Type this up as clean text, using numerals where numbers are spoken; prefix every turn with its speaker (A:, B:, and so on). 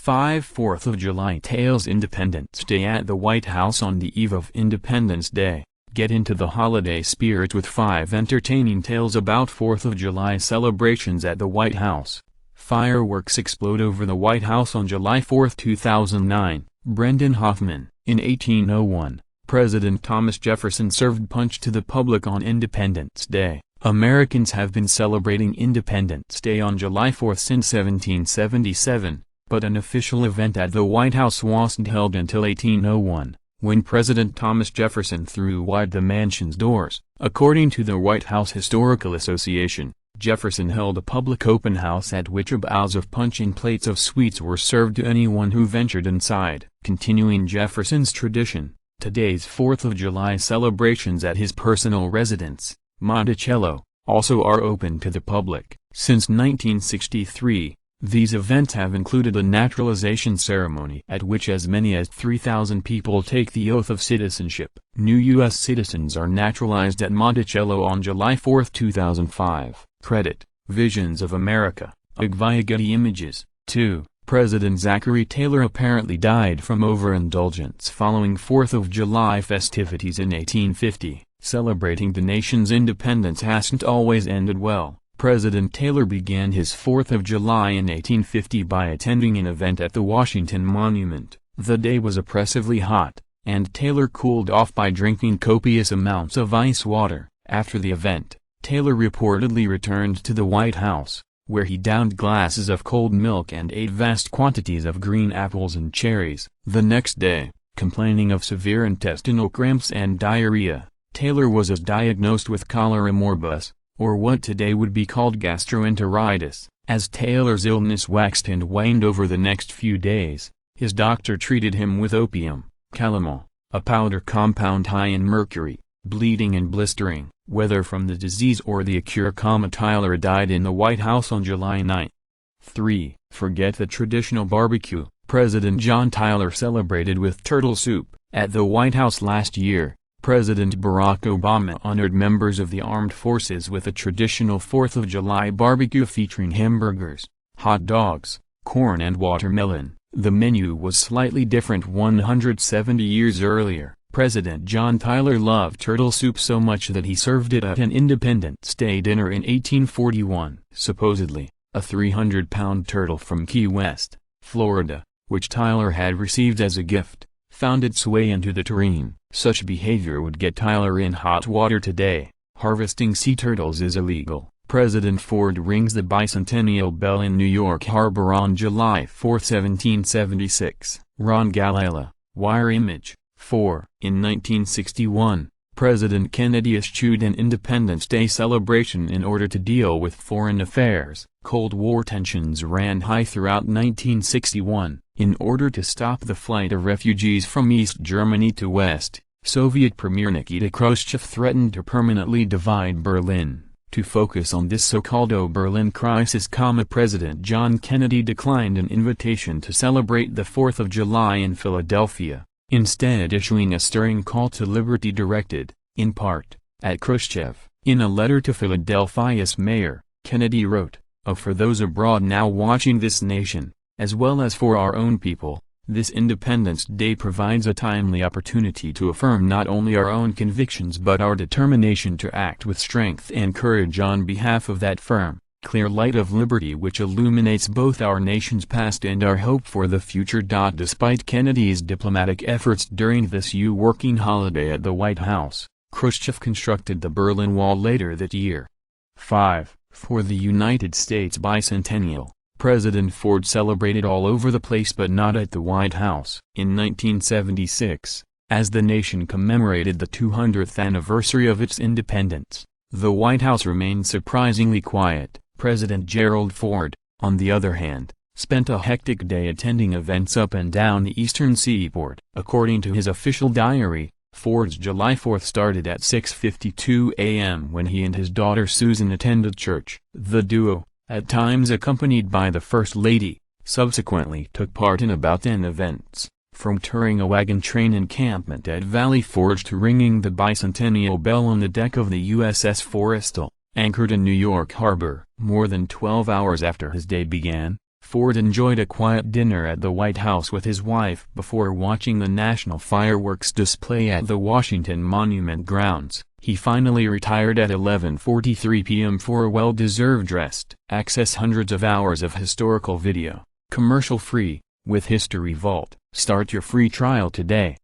A: 5 4th of July Tales Independence Day at the White House. On the eve of Independence Day, get into the holiday spirit with 5 entertaining tales about 4th of July celebrations at the White House. Fireworks explode over the White House on July 4, 2009. Brendan Hoffman. In 1801, President Thomas Jefferson served punch to the public on Independence Day. Americans have been celebrating Independence Day on July 4 since 1777, but an official event at the White House wasn't held until 1801, when President Thomas Jefferson threw wide the mansion's doors. According to the White House Historical Association, Jefferson held a public open house at which bowls of punch and plates of sweets were served to anyone who ventured inside. Continuing Jefferson's tradition, today's 4th of July celebrations at his personal residence, Monticello, also are open to the public. Since 1963, these events have included a naturalization ceremony at which as many as 3,000 people take the oath of citizenship. New U.S. citizens are naturalized at Monticello on July 4, 2005. Credit: Visions of America, Getty Images. 2. President Zachary Taylor apparently died from overindulgence following 4th of July festivities in 1850. Celebrating the nation's independence hasn't always ended well. President Taylor began his 4th of July in 1850 by attending an event at the Washington Monument. The day was oppressively hot, and Taylor cooled off by drinking copious amounts of ice water. After the event, Taylor reportedly returned to the White House, where he downed glasses of cold milk and ate vast quantities of green apples and cherries. The next day, complaining of severe intestinal cramps and diarrhea, Taylor was diagnosed with cholera morbus, or what today would be called gastroenteritis. As Taylor's illness waxed and waned over the next few days, his doctor treated him with opium, calomel, a powder compound high in mercury. Bleeding and blistering, whether from the disease or the cure. Taylor died in the White House on July 9. 3. Forget the traditional barbecue. President John Tyler celebrated with turtle soup. At the White House last year, President Barack Obama honored members of the armed forces with a traditional 4th of July barbecue featuring hamburgers, hot dogs, corn and watermelon. The menu was slightly different 170 years earlier. President John Tyler loved turtle soup so much that he served it at an Independence Day dinner in 1841. Supposedly, a 300-pound turtle from Key West, Florida, which Tyler had received as a gift, found its way into the tureen. Such behavior would get Tyler in hot water today. Harvesting sea turtles is illegal. President Ford rings the bicentennial bell in New York Harbor on July 4, 1776. Ron Galella, Wire Image. 4. In 1961, President Kennedy eschewed an Independence Day celebration in order to deal with foreign affairs. Cold War tensions ran high throughout 1961. In order to stop the flight of refugees from East Germany to West, Soviet Premier Nikita Khrushchev threatened to permanently divide Berlin. To focus on this so-called Berlin crisis, President John Kennedy declined an invitation to celebrate the 4th of July in Philadelphia, instead issuing a stirring call to liberty directed, in part, at Khrushchev. In a letter to Philadelphia's mayor, Kennedy wrote, For those abroad now watching this nation, as well as for our own people, this Independence Day provides a timely opportunity to affirm not only our own convictions but our determination to act with strength and courage on behalf of that firm, clear light of liberty which illuminates both our nation's past and our hope for the future. Despite Kennedy's diplomatic efforts during this working holiday at the White House, Khrushchev constructed the Berlin Wall later that year. 5. For the United States bicentennial, President Ford celebrated all over the place but not at the White House. In 1976, as the nation commemorated the 200th anniversary of its independence, the White House remained surprisingly quiet. President Gerald Ford, on the other hand, spent a hectic day attending events up and down the eastern seaboard. According to his official diary, Ford's July 4th started at 6:52 a.m. when he and his daughter Susan attended church. The duo, at times accompanied by the First Lady, subsequently took part in about 10 events, from touring a wagon train encampment at Valley Forge to ringing the bicentennial bell on the deck of the USS Forrestal, anchored in New York Harbor. More than 12 hours after his day began, Ford enjoyed a quiet dinner at the White House with his wife before watching the national fireworks display at the Washington Monument grounds. He finally retired at 11:43 p.m. for a well-deserved rest. Access hundreds of hours of historical video, commercial-free, with History Vault. Start your free trial today.